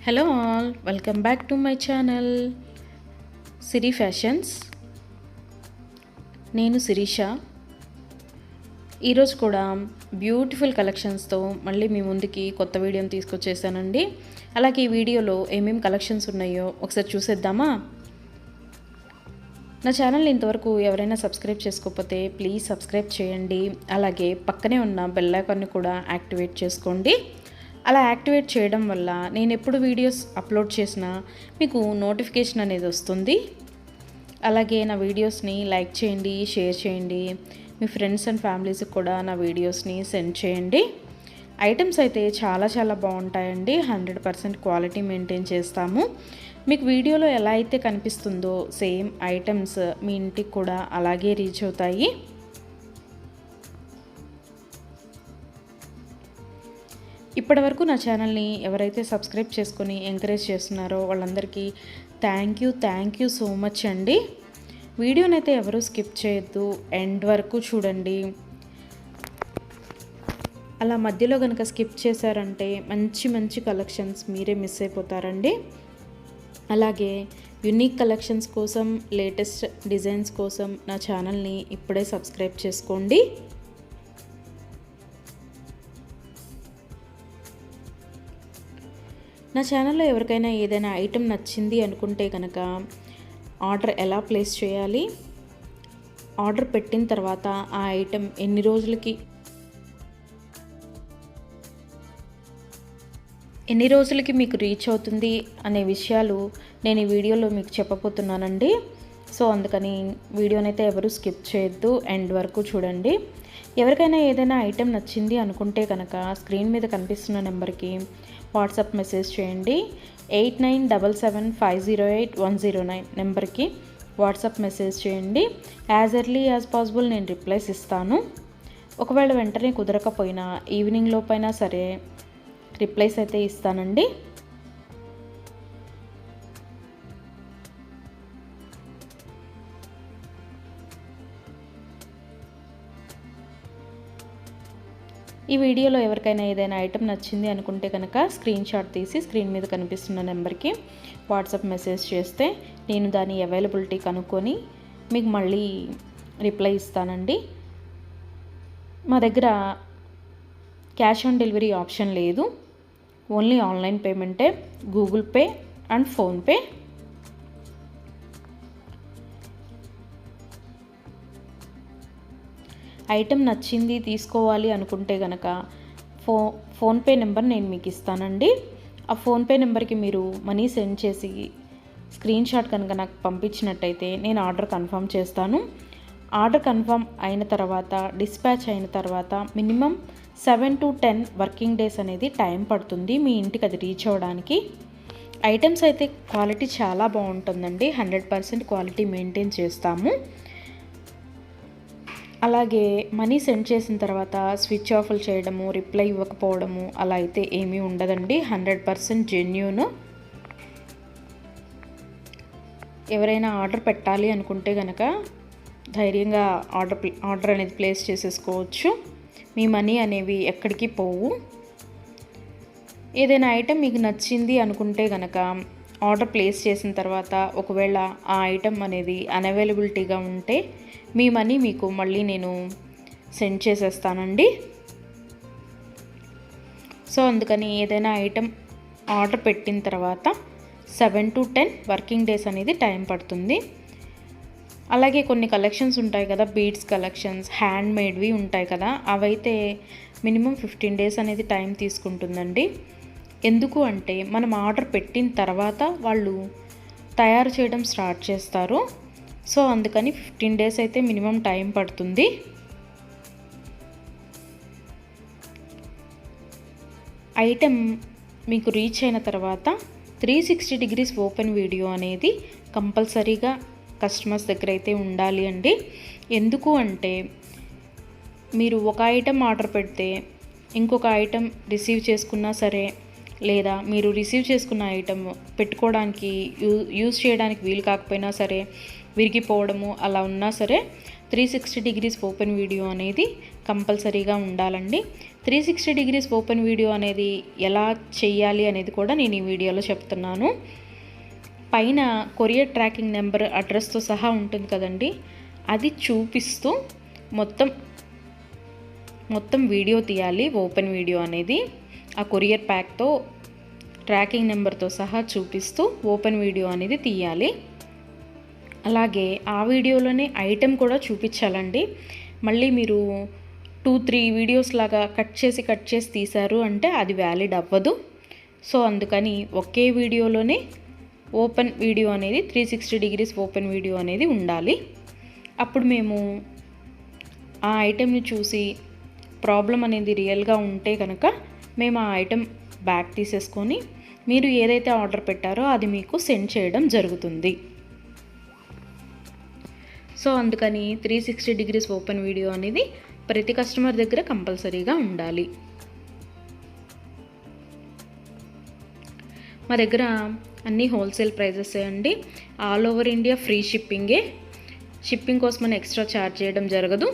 Hello all, welcome back to my channel Siri fashions. నేను శిరీష. ఈరోజు కూడా బ్యూటిఫుల్ కలెక్షన్స్తో మళ్ళీ మీ ముందుకి కొత్త వీడియోని తీసుకొచ్చేసానండి. అలాగే ఈ వీడియోలో ఏమేమి కలెక్షన్స్ ఉన్నాయో ఒకసారి చూసేద్దామా? నా ఛానల్ని ఇంతవరకు ఎవరైనా సబ్స్క్రైబ్ చేసుకోకపోతే ప్లీజ్ సబ్స్క్రైబ్ చేయండి. అలాగే పక్కనే ఉన్న బెల్ ఐకాన్ని కూడా యాక్టివేట్ చేసుకోండి. అలా యాక్టివేట్ చేయడం వల్ల నేను ఎప్పుడు వీడియోస్ అప్లోడ్ చేసినా మీకు నోటిఫికేషన్ అనేది వస్తుంది. అలాగే నా వీడియోస్ని లైక్ చేయండి, షేర్ చేయండి. మీ ఫ్రెండ్స్ అండ్ ఫ్యామిలీస్కి కూడా నా వీడియోస్ని సెండ్ చేయండి. ఐటమ్స్ అయితే చాలా బాగుంటాయండి. 100% క్వాలిటీ మెయింటైన్ చేస్తాము. మీకు వీడియోలో ఎలా అయితే కనిపిస్తుందో సేమ్ ఐటమ్స్ మీ ఇంటికి కూడా అలాగే రీచ్ అవుతాయి. ఇప్పటివరకు నా ఛానల్ని ఎవరైతే సబ్స్క్రైబ్ చేసుకొని ఎంకరేజ్ చేస్తున్నారో వాళ్ళందరికీ థ్యాంక్ యూ సో మచ్ అండి. వీడియోనైతే ఎవరు స్కిప్ చేయొద్దు, ఎండ్ వరకు చూడండి. అలా మధ్యలో కనుక స్కిప్ చేశారంటే మంచి కలెక్షన్స్ మీరే మిస్ అయిపోతారండి. అలాగే యూనిక్ కలెక్షన్స్ కోసం, లేటెస్ట్ డిజైన్స్ కోసం నా ఛానల్ని ఇప్పుడే సబ్స్క్రైబ్ చేసుకోండి. నా ఛానల్లో ఎవరికైనా ఏదైనా ఐటెం నచ్చింది అనుకుంటే కనుక ఆర్డర్ ఎలా ప్లేస్ చేయాలి, ఆర్డర్ పెట్టిన తర్వాత ఆ ఐటెం ఎన్ని రోజులకి మీకు రీచ్ అవుతుంది అనే విషయాలు నేను ఈ వీడియోలో మీకు చెప్పబోతున్నానండి. సో అందుకని వీడియోనైతే ఎవరు స్కిప్ చేయొద్దు, ఎండ్ వరకు చూడండి. ఎవరికైనా ఏదైనా ఐటెం నచ్చింది అనుకుంటే కనుక స్క్రీన్ మీద కనిపిస్తున్న నెంబర్కి వాట్సాప్ మెసేజ్ చేయండి. 8977508109 నెంబర్కి వాట్సాప్ మెసేజ్ చేయండి. యాజ్ ఎర్లీ యాజ్ పాసిబుల్ నేను రిప్లైస్ ఇస్తాను. ఒకవేళ వెంటనే కుదరకపోయినా ఈవినింగ్ లోపైనా సరే రిప్లైస్ అయితే ఇస్తానండి. ఈ వీడియోలో ఎవరికైనా ఏదైనా ఐటెం నచ్చింది అనుకుంటే కనుక స్క్రీన్ షాట్ తీసి స్క్రీన్ మీద కనిపిస్తున్న నెంబర్కి వాట్సాప్ మెసేజ్ చేస్తే నేను దాని అవైలబిలిటీ కనుక్కొని మీకు మళ్ళీ రిప్లై ఇస్తానండి. మా దగ్గర క్యాష్ ఆన్ డెలివరీ ఆప్షన్ లేదు, ఓన్లీ ఆన్లైన్ పేమెంటే, Google Pay and PhonePe. Item నచ్చింది తీసుకోవాలి అనుకుంటే కనుక ఫోన్పే నెంబర్ నేను మీకు ఇస్తానండి. ఆ ఫోన్పే నెంబర్కి మీరు మనీ సెండ్ చేసి స్క్రీన్ షాట్ కనుక నాకు పంపించినట్టయితే నేను ఆర్డర్ కన్ఫర్మ్ చేస్తాను. ఆర్డర్ కన్ఫర్మ్ అయిన తర్వాత, డిస్పాచ్ అయిన తర్వాత మినిమం 7 to 10 వర్కింగ్ డేస్ అనేది టైం పడుతుంది మీ ఇంటికి అది రీచ్ అవ్వడానికి. ఐటమ్స్ అయితే క్వాలిటీ చాలా బాగుంటుందండి. 100% క్వాలిటీ మెయింటైన్ చేస్తాము. అలాగే మనీ సెండ్ చేసిన తర్వాత స్విచ్ ఆఫ్లు చేయడము, రిప్లై ఇవ్వకపోవడము అలా అయితే ఏమీ ఉండదండి. 100% జెన్యూన్. ఎవరైనా ఆర్డర్ పెట్టాలి అనుకుంటే కనుక ధైర్యంగా ఆర్డర్ అనేది ప్లేస్ చేసేసుకోవచ్చు. మీ మనీ అనేవి ఎక్కడికి పోవు. ఏదైనా ఐటెం మీకు నచ్చింది అనుకుంటే కనుక ఆర్డర్ ప్లేస్ చేసిన తర్వాత ఒకవేళ ఆ ఐటెం అనేది అన్అవైలబిలిటీగా ఉంటే మీ మనీ మీకు మళ్ళీ నేను సెండ్ చేసేస్తానండి. సో అందుకని ఏదైనా ఐటెం ఆర్డర్ పెట్టిన తర్వాత 7 to 10 వర్కింగ్ డేస్ అనేది టైం పడుతుంది. అలాగే కొన్ని కలెక్షన్స్ ఉంటాయి కదా, బీడ్స్ కలెక్షన్స్, హ్యాండ్ మేడ్వి ఉంటాయి కదా, అవైతే మినిమం 15 డేస్ అనేది టైం తీసుకుంటుందండి. ఎందుకు అంటే మనం ఆర్డర్ పెట్టిన తర్వాత వాళ్ళు తయారు చేయడం స్టార్ట్ చేస్తారు. సో అందుకని 15 డేస్ అయితే మినిమం టైం పడుతుంది. ఐటెం మీకు రీచ్ అయిన తర్వాత 360 degrees ఓపెన్ వీడియో అనేది కంపల్సరీగా కస్టమర్స్ దగ్గర అయితే ఉండాలి అండి. ఎందుకు అంటే మీరు ఒక ఐటెం ఆర్డర్ పెడితే ఇంకొక ఐటెం రిసీవ్ చేసుకున్నా సరే, లేదా మీరు రిసీవ్ చేసుకున్న ఐటెం పెట్టుకోవడానికి యూజ్ చేయడానికి వీలు కాకపోయినా సరే, విరిగిపోవడము అలా ఉన్నా సరే 360 degrees ఓపెన్ వీడియో అనేది కంపల్సరీగా ఉండాలండి. 360 డిగ్రీస్ ఓపెన్ వీడియో అనేది ఎలా చేయాలి అనేది కూడా నేను ఈ వీడియోలో చెప్తున్నాను. పైన కొరియర్ ట్రాకింగ్ నెంబర్ అడ్రస్తో సహా ఉంటుంది కదండి, అది చూపిస్తూ మొత్తం వీడియో తీయాలి. ఓపెన్ వీడియో అనేది ఆ కొరియర్ ప్యాక్తో ట్రాకింగ్ నెంబర్తో సహా చూపిస్తూ ఓపెన్ వీడియో అనేది తీయాలి. అలాగే ఆ వీడియోలోనే ఐటెం కూడా చూపించాలండి. మళ్ళీ మీరు 2-3 వీడియోస్ లాగా కట్ చేసి తీశారు అంటే అది వ్యాలిడ్ అవ్వదు. సో అందుకని ఒకే వీడియోలోనే ఓపెన్ వీడియో అనేది 360 డిగ్రీస్ ఓపెన్ వీడియో అనేది ఉండాలి. అప్పుడు మేము ఆ ఐటెంని చూసి ప్రాబ్లం అనేది రియల్గా ఉంటే కనుక మేము ఆ ఐటెం బ్యాక్ తీసేసుకొని మీరు ఏదైతే ఆర్డర్ పెట్టారో అది మీకు సెండ్ చేయడం జరుగుతుంది. సో అందుకని 360 డిగ్రీస్ ఓపెన్ వీడియో అనేది ప్రతి కస్టమర్ దగ్గర కంపల్సరీగా ఉండాలి. మా దగ్గర అన్నీ హోల్సేల్ ప్రైజెస్ అండి. ఆల్ ఓవర్ ఇండియా ఫ్రీ షిప్పింగే. షిప్పింగ్ కోసం మనం ఎక్స్ట్రా ఛార్జ్ చేయడం జరగదు.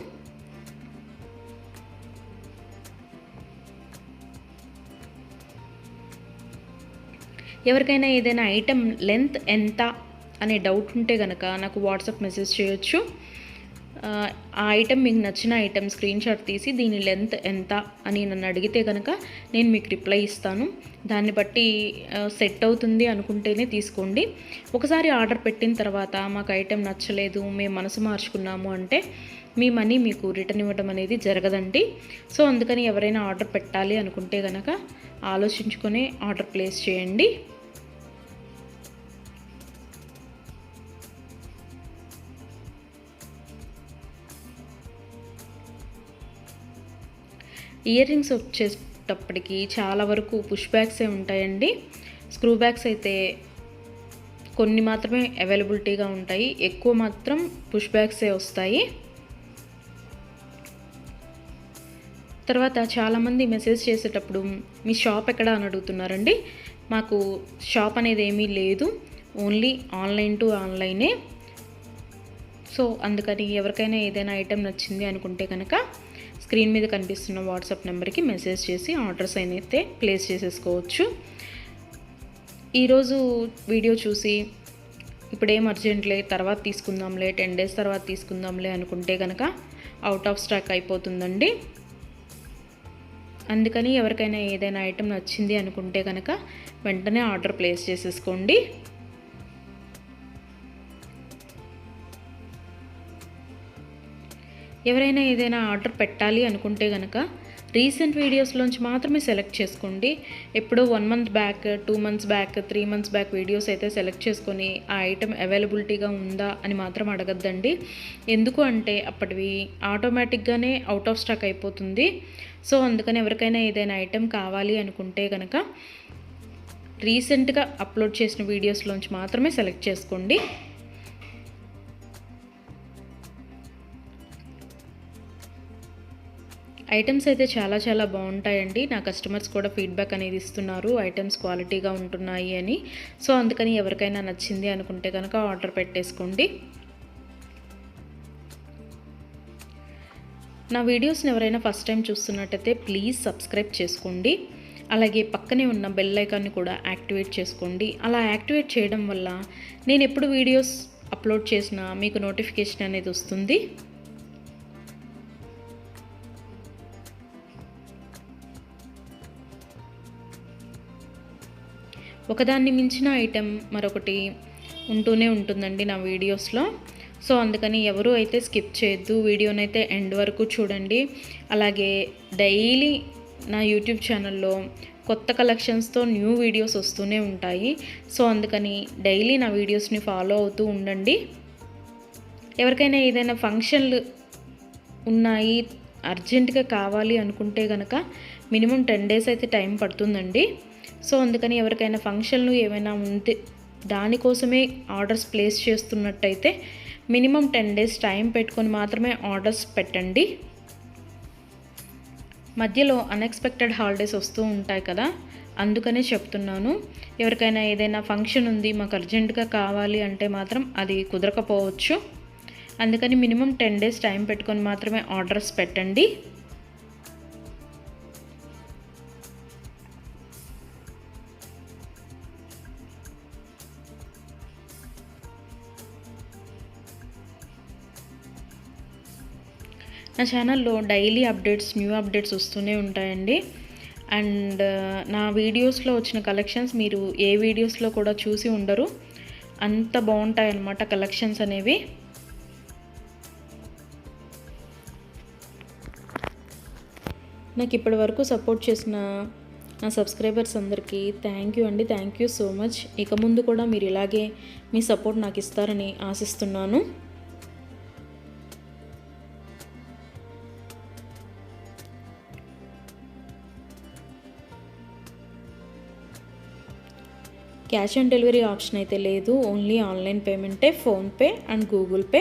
ఎవరికైనా ఏదైనా ఐటెం లెంత్ ఎంత అనే డౌట్ ఉంటే కనుక నాకు వాట్సాప్ మెసేజ్ చేయొచ్చు. ఆ ఐటెం మీకు నచ్చిన ఐటెం స్క్రీన్ షాట్ తీసి దీని లెంత్ ఎంత అని నన్ను అడిగితే కనుక నేను మీకు రిప్లై ఇస్తాను. దాన్ని బట్టి సెట్ అవుతుంది అనుకుంటేనే తీసుకోండి. ఒకసారి ఆర్డర్ పెట్టిన తర్వాత మాకు ఐటెం నచ్చలేదు, మేము మనసు మార్చుకున్నాము అంటే మీ మనీ మీకు రిటర్న్ ఇవ్వడం అనేది జరగదండి. సో అందుకని ఎవరైనా ఆర్డర్ పెట్టాలి అనుకుంటే కనుక ఆలోచించుకొని ఆర్డర్ ప్లేస్ చేయండి. ఇయర్ రింగ్స్ వచ్చేటప్పటికి చాలా వరకు పుష్ బ్యాగ్సే ఉంటాయండి. స్క్రూ బ్యాగ్స్ అయితే కొన్ని మాత్రమే అవైలబిలిటీగా ఉంటాయి, ఎక్కువ మాత్రం పుష్ బ్యాగ్సే వస్తాయి. తర్వాత చాలామంది మెసేజ్ చేసేటప్పుడు మీ షాప్ ఎక్కడ అని అడుగుతున్నారండి. మాకు షాప్ అనేది ఏమీ లేదు, ఓన్లీ ఆన్లైన్ టు ఆన్లైనే. సో అందుకని ఎవరికైనా ఏదైనా ఐటెం నచ్చింది అనుకుంటే కనుక స్క్రీన్ మీద కనిపిస్తున్న వాట్సాప్ నెంబర్కి మెసేజ్ చేసి ఆర్డర్స్ అయితే ప్లేస్ చేసేసుకోవచ్చు. ఈరోజు వీడియో చూసి ఇప్పుడేం అర్జెంట్లే తర్వాత తీసుకుందాంలే, 10 days తర్వాత తీసుకుందాంలే అనుకుంటే కనుక అవుట్ ఆఫ్ స్టాక్ అయిపోతుందండి. అందుకని ఎవరికైనా ఏదైనా ఐటెం నచ్చింది అనుకుంటే కనుక వెంటనే ఆర్డర్ ప్లేస్ చేసేసుకోండి. ఎవరైనా ఏదైనా ఆర్డర్ పెట్టాలి అనుకుంటే కనుక రీసెంట్ వీడియోస్లోంచి మాత్రమే సెలెక్ట్ చేసుకోండి. ఎప్పుడో 1 month back, 2 months back, 3 months back videos అయితే సెలెక్ట్ చేసుకొని ఆ ఐటెం అవైలబిలిటీగా ఉందా అని మాత్రం అడగద్దండి. ఎందుకు అంటే అప్పటివి ఆటోమేటిక్గానే అవుట్ ఆఫ్ స్టాక్ అయిపోతుంది. సో అందుకని ఎవరికైనా ఏదైనా ఐటెం కావాలి అనుకుంటే కనుక రీసెంట్గా అప్లోడ్ చేసిన వీడియోస్లోంచి మాత్రమే సెలెక్ట్ చేసుకోండి. ఐటమ్స్ అయితే చాలా చాలా బాగుంటాయండి. నా కస్టమర్స్ కూడా ఫీడ్బ్యాక్ అనేది ఇస్తున్నారు, ఐటమ్స్ క్వాలిటీగా ఉంటున్నాయి అని. సో అందుకని ఎవరికైనా నచ్చింది అనుకుంటే కనుక ఆర్డర్ పెట్టేసుకోండి. నా వీడియోస్ని ఎవరైనా ఫస్ట్ టైం చూస్తున్నట్టయితే ప్లీజ్ సబ్స్క్రైబ్ చేసుకోండి. అలాగే పక్కనే ఉన్న బెల్ ఐకాన్ని కూడా యాక్టివేట్ చేసుకోండి. అలా యాక్టివేట్ చేయడం వల్ల నేను ఎప్పుడు వీడియోస్ అప్లోడ్ చేసినా మీకు నోటిఫికేషన్ అనేది వస్తుంది. ఒకదాన్ని మించిన ఐటెం మరొకటి ఉంటూనే ఉంటుందండి నా వీడియోస్లో. సో అందుకని ఎవరు అయితే స్కిప్ చేయొద్దు, వీడియోనైతే ఎండ్ వరకు చూడండి. అలాగే డైలీ నా యూట్యూబ్ ఛానల్లో కొత్త కలెక్షన్స్తో న్యూ వీడియోస్ వస్తూనే ఉంటాయి. సో అందుకని డైలీ నా వీడియోస్ని ఫాలో అవుతూ ఉండండి. ఎవరికైనా ఏదైనా ఫంక్షన్లు ఉన్నాయి, అర్జెంటుగా కావాలి అనుకుంటే కనుక మినిమం 10 days అయితే టైం పడుతుందండి. సో అందుకని ఎవరికైనా ఫంక్షన్లు ఏమైనా ఉంటే దానికోసమే ఆర్డర్స్ ప్లేస్ చేస్తున్నట్టయితే మినిమం 10 days టైం పెట్టుకొని మాత్రమే ఆర్డర్స్ పెట్టండి. మధ్యలో అన్ఎక్స్పెక్టెడ్ హాలిడేస్ వస్తూ ఉంటాయి కదా, అందుకనే చెప్తున్నాను. ఎవరికైనా ఏదైనా ఫంక్షన్ ఉంది మాకు అర్జెంటుగా కావాలి అంటే మాత్రం అది కుదరకపోవచ్చు. అందుకని మినిమం 10 days టైం పెట్టుకొని మాత్రమే ఆర్డర్స్ పెట్టండి. నా ఛానల్లో డైలీ అప్డేట్స్, న్యూ అప్డేట్స్ వస్తూనే ఉంటాయండి. అండ్ నా వీడియోస్లో వచ్చిన కలెక్షన్స్ మీరు ఏ వీడియోస్లో కూడా చూసి ఉండరు, అంత బాగుంటాయి అన్నమాట కలెక్షన్స్ అనేవి. నాకు ఇప్పటి వరకు సపోర్ట్ చేసిన నా సబ్స్క్రైబర్స్ అందరికీ థ్యాంక్ యూ అండి. Thank you so much. ఇక ముందు కూడా మీరు ఇలాగే మీ సపోర్ట్ నాకు ఇస్తారని ఆశిస్తున్నాను. క్యాష్ ఆన్ డెలివరీ ఆప్షన్ అయితే లేదు, ఓన్లీ ఆన్లైన్ పేమెంటే, ఫోన్పే అండ్ గూగుల్ పే.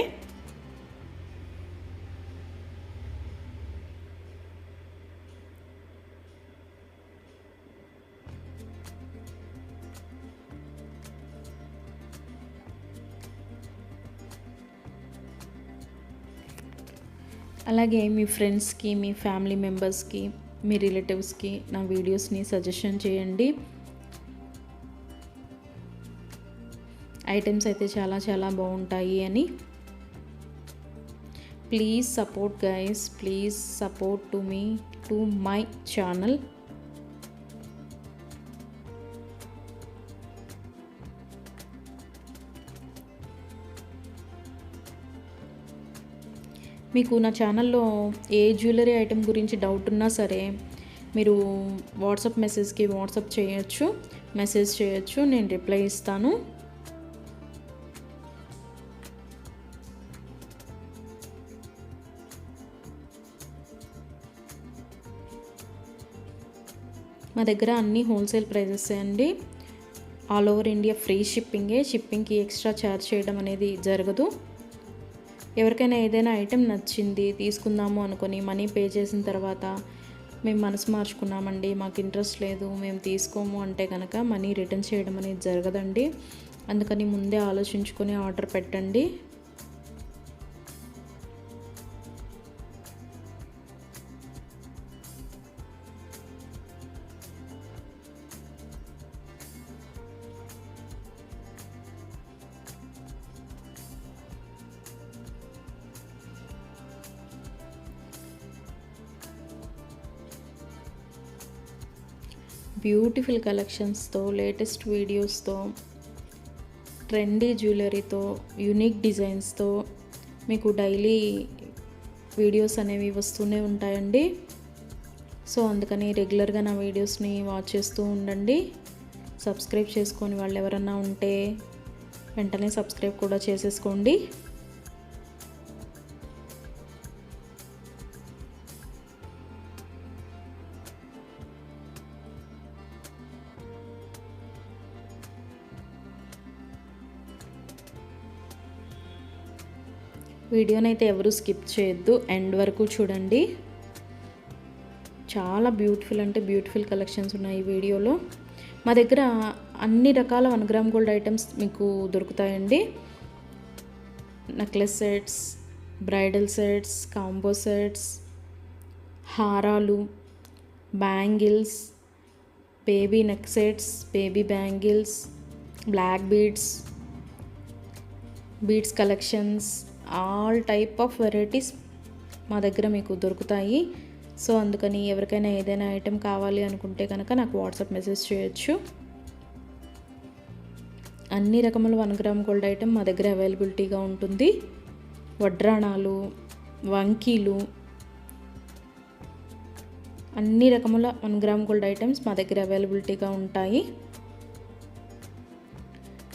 అలాగే మీ ఫ్రెండ్స్కి, మీ ఫ్యామిలీ మెంబర్స్కి, మీ రిలేటివ్స్కి నా వీడియోస్ని సజెషన్ చేయండి. ఐటమ్స్ అయితే చాలా చాలా బాగుంటాయి అని. Please support guys, please support to me, to my channel. మీకు నా ఛానల్లో ఏ జ్యువెలరీ ఐటెం గురించి డౌట్ ఉన్నా సరే మీరు వాట్సాప్ మెసేజ్కి వాట్సాప్ చేయొచ్చు, మెసేజ్ చేయొచ్చు, నేను రిప్లై ఇస్తాను. మా దగ్గర అన్ని హోల్సేల్ ప్రైజెస్ అండి. ఆల్ ఓవర్ ఇండియా ఫ్రీ షిప్పింగే. షిప్పింగ్కి ఎక్స్ట్రా ఛార్జ్ చేయడం అనేది జరగదు. ఎవరికైనా ఏదైనా ఐటెం నచ్చింది తీసుకుందాము అనుకొని మనీ పే చేసిన తర్వాత మేము మనసు మార్చుకున్నామండి, మాకు ఇంట్రెస్ట్ లేదు, మేము తీసుకోము అంటే కనుక మనీ రిటర్న్ చేయడం అనేది జరగదండి. అందుకని ముందే ఆలోచించుకొని ఆర్డర్ పెట్టండి. బ్యూటిఫుల్ కలెక్షన్స్తో, లేటెస్ట్ వీడియోస్తో, ట్రెండీ జ్యువెలరీతో, యూనిక్ డిజైన్స్తో మీకు డైలీ వీడియోస్ అనేవి వస్తూనే ఉంటాయండి. సో అందుకని రెగ్యులర్గా నా వీడియోస్ని వాచ్ చేస్తూ ఉండండి. సబ్స్క్రైబ్ చేసుకొని వాళ్ళు ఎవరన్నా ఉంటే వెంటనే సబ్స్క్రైబ్ కూడా చేసేసుకోండి. వీడియోనైతే ఎవరు స్కిప్ చేయొద్దు, ఎండ్ వరకు చూడండి. చాలా బ్యూటిఫుల్ అంటే బ్యూటిఫుల్ కలెక్షన్స్ ఉన్నాయి ఈ వీడియోలో. మా దగ్గర అన్ని రకాల 1 గ్రామ్ గోల్డ్ ఐటమ్స్ మీకు దొరుకుతాయండి. Necklace sets, bridal sets, combo sets, హారాలు, bangles, baby neck sets, baby bangles, black beads collections, all type of varieties మా దగ్గర మీకు దొరుకుతాయి. సో అందుకని ఎవరికైనా ఏదైనా ఐటెం కావాలి అనుకుంటే కనుక నాకు వాట్సాప్ మెసేజ్ చేయొచ్చు. అన్ని రకముల 1 గ్రామ్ గోల్డ్ ఐటెం మా దగ్గర అవైలబిలిటీగా ఉంటుంది. వడ్రాణాలు, వంకీలు, అన్ని రకముల 1 గ్రామ్ గోల్డ్ ఐటమ్స్ మా దగ్గర అవైలబిలిటీగా ఉంటాయి.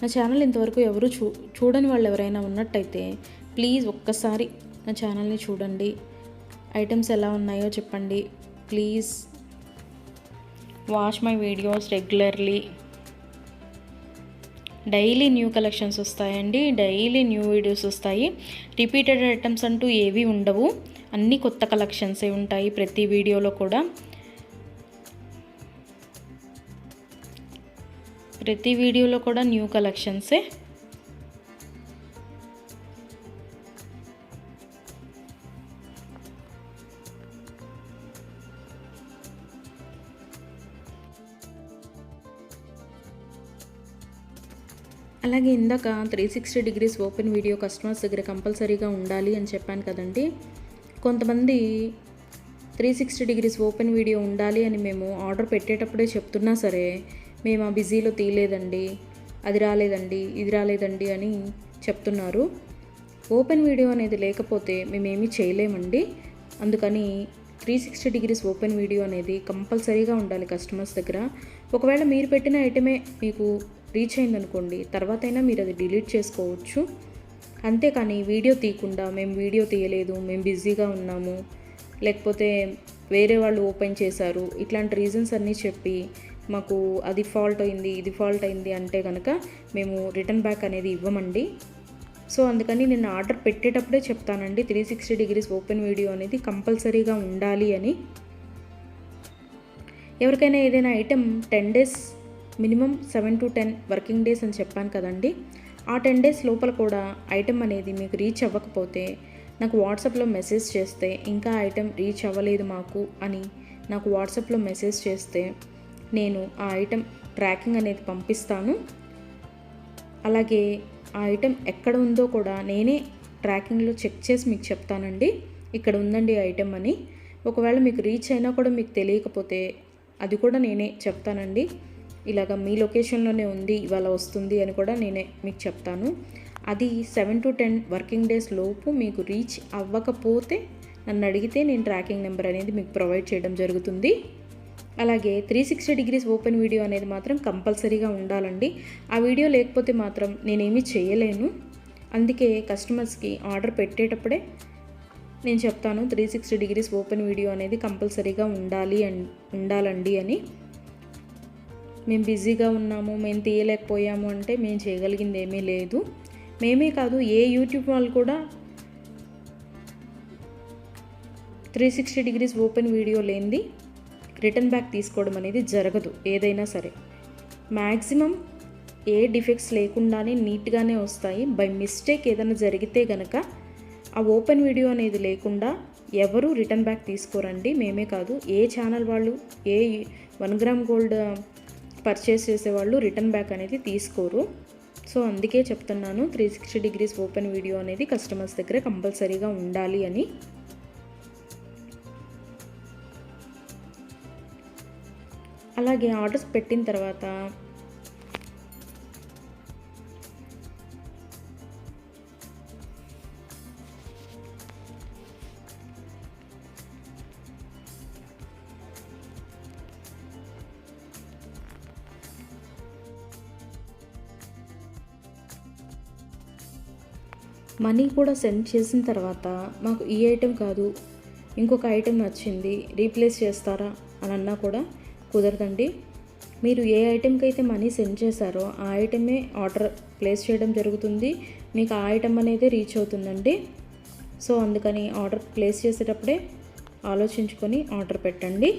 నా ఛానల్ ఇంతవరకు ఎవరు చూడని వాళ్ళు ఎవరైనా ఉన్నట్టయితే ప్లీజ్ ఒక్కసారి నా ఛానల్ని చూడండి. ఐటమ్స్ ఎలా ఉన్నాయో చెప్పండి. Please watch my videos regularly. Daily new collections వస్తాయండి, డైలీ న్యూ వీడియోస్ వస్తాయి. రిపీటెడ్ ఐటమ్స్ అంటూ ఏవి ఉండవు, అన్నీ కొత్త కలెక్షన్సే ఉంటాయి ప్రతి వీడియోలో కూడా. ప్రతి వీడియోలో కూడా న్యూ కలెక్షన్సే. అలాగే ఇందాక 360 డిగ్రీస్ ఓపెన్ వీడియో కస్టమర్స్ దగ్గర కంపల్సరీగా ఉండాలి అని చెప్పాను కదండి. కొంతమంది 360 డిగ్రీస్ ఓపెన్ వీడియో ఉండాలి అని మేము ఆర్డర్ పెట్టేటప్పుడే చెప్తున్నా సరే, మేము ఆ బిజీలో తీయలేదండి, అది రాలేదండి, ఇది రాలేదండి అని చెప్తున్నారు. ఓపెన్ వీడియో అనేది లేకపోతే మేమేమీ చేయలేమండి. అందుకని 360 డిగ్రీస్ ఓపెన్ వీడియో అనేది కంపల్సరీగా ఉండాలి కస్టమర్స్ దగ్గర. ఒకవేళ మీరు పెట్టిన ఐటమే మీకు రీచ్ అయిందనుకోండి, తర్వాతైనా మీరు అది డిలీట్ చేసుకోవచ్చు. అంతేకాని వీడియో తీయకుండా మేము వీడియో తీయలేదు, మేము బిజీగా ఉన్నాము, లేకపోతే వేరే వాళ్ళు ఓపెన్ చేశారు, ఇట్లాంటి రీజన్స్ అన్నీ చెప్పి మాకు అది ఫాల్ట్ అయింది, ఇది ఫాల్ట్ అయింది అంటే కనుక మేము రిటర్న్ బ్యాక్ అనేది ఇవ్వమండి. సో అందుకని నేను ఆర్డర్ పెట్టేటప్పుడే చెప్తానండి 360 డిగ్రీస్ ఓపెన్ వీడియో అనేది కంపల్సరీగా ఉండాలి అని. ఎవరికైనా ఏదైనా item 10 days minimum 7 to 10 working days అని చెప్పాను కదండి. ఆ 10 డేస్ లోపల కూడా ఐటెం అనేది మీకు రీచ్ అవ్వకపోతే నాకు వాట్సాప్లో మెసేజ్ చేస్తే, ఇంకా ఐటెం రీచ్ అవ్వలేదు మాకు అని నాకు వాట్సాప్లో మెసేజ్ చేస్తే నేను ఆ ఐటెం ట్రాకింగ్ అనేది పంపిస్తాను. అలాగే ఆ ఐటెం ఎక్కడ ఉందో కూడా నేనే ట్రాకింగ్లో చెక్ చేసి మీకు చెప్తానండి, ఇక్కడ ఉందండి ఐటెం అని. ఒకవేళ మీకు రీచ్ అయినా కూడా మీకు తెలియకపోతే అది కూడా నేనే చెప్తానండి, ఇలాగ మీ లొకేషన్లోనే ఉంది, ఇవాళ వస్తుంది అని కూడా నేనే మీకు చెప్తాను. అది 7 to 10 వర్కింగ్ డేస్ లోపు మీకు రీచ్ అవ్వకపోతే నన్ను అడిగితే నేను ట్రాకింగ్ నెంబర్ అనేది మీకు ప్రొవైడ్ చేయడం జరుగుతుంది. అలాగే 360 డిగ్రీస్ ఓపెన్ వీడియో అనేది మాత్రం కంపల్సరీగా ఉండాలండి. ఆ వీడియో లేకపోతే మాత్రం నేనేమీ చేయలేను. అందుకే కస్టమర్స్కి ఆర్డర్ పెట్టేటప్పుడే నేను చెప్తాను 360 డిగ్రీస్ ఓపెన్ వీడియో అనేది కంపల్సరీగా ఉండాలండి అని. మేము బిజీగా ఉన్నాము, మేము తీయలేకపోయాము అంటే మేము చేయగలిగింది ఏమీ లేదు. మేమే కాదు, ఏ యూట్యూబ్ వాళ్ళు కూడా 360 డిగ్రీస్ ఓపెన్ వీడియో లేనిది రిటర్న్ బ్యాక్ తీసుకోవడం అనేది జరగదు. ఏదైనా సరే మ్యాక్సిమం ఏ డిఫెక్ట్స్ లేకుండానే నీట్గానే వస్తాయి. బై మిస్టేక్ ఏదైనా జరిగితే గనక ఆ ఓపెన్ వీడియో అనేది లేకుండా ఎవరు రిటర్న్ బ్యాక్ తీసుకోరండి. మేమే కాదు, ఏ ఛానల్ వాళ్ళు, ఏ 1 గ్రామ్ గోల్డ్ పర్చేస్ చేసేవాళ్ళు రిటర్న్ బ్యాక్ అనేది తీసుకోరు. సో అందుకే చెప్తున్నాను 360 డిగ్రీస్ ఓపెన్ వీడియో అనేది కస్టమర్స్ దగ్గర కంపల్సరీగా ఉండాలి అని. అలాగే ఆర్డర్స్ పెట్టిన తర్వాత మనీ కూడా సెండ్ చేసిన తర్వాత మాకు ఈ ఐటెం కాదు, ఇంకొక ఐటెం నచ్చింది, రీప్లేస్ చేస్తారా అని అన్నా కూడా కుదరదండి. మీరు ఏ ఐటెంకి అయితే మనీ సెండ్ చేశారో ఆ ఐటమే ఆర్డర్ ప్లేస్ చేయడం జరుగుతుంది. మీకు ఆ ఐటెం అనేది రీచ్ అవుతుందండి. సో అందుకని ఆర్డర్ ప్లేస్ చేసేటప్పుడే ఆలోచించుకొని ఆర్డర్ పెట్టండి.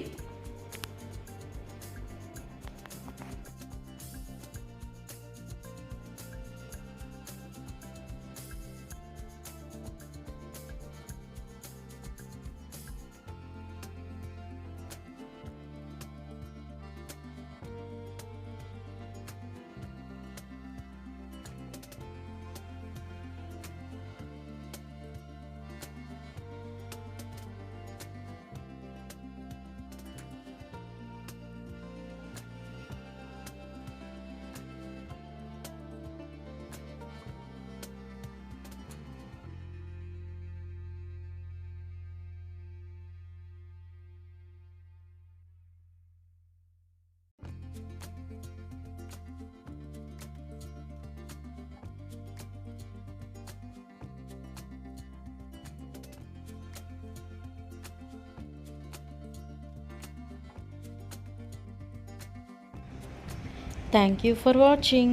Thank you for watching.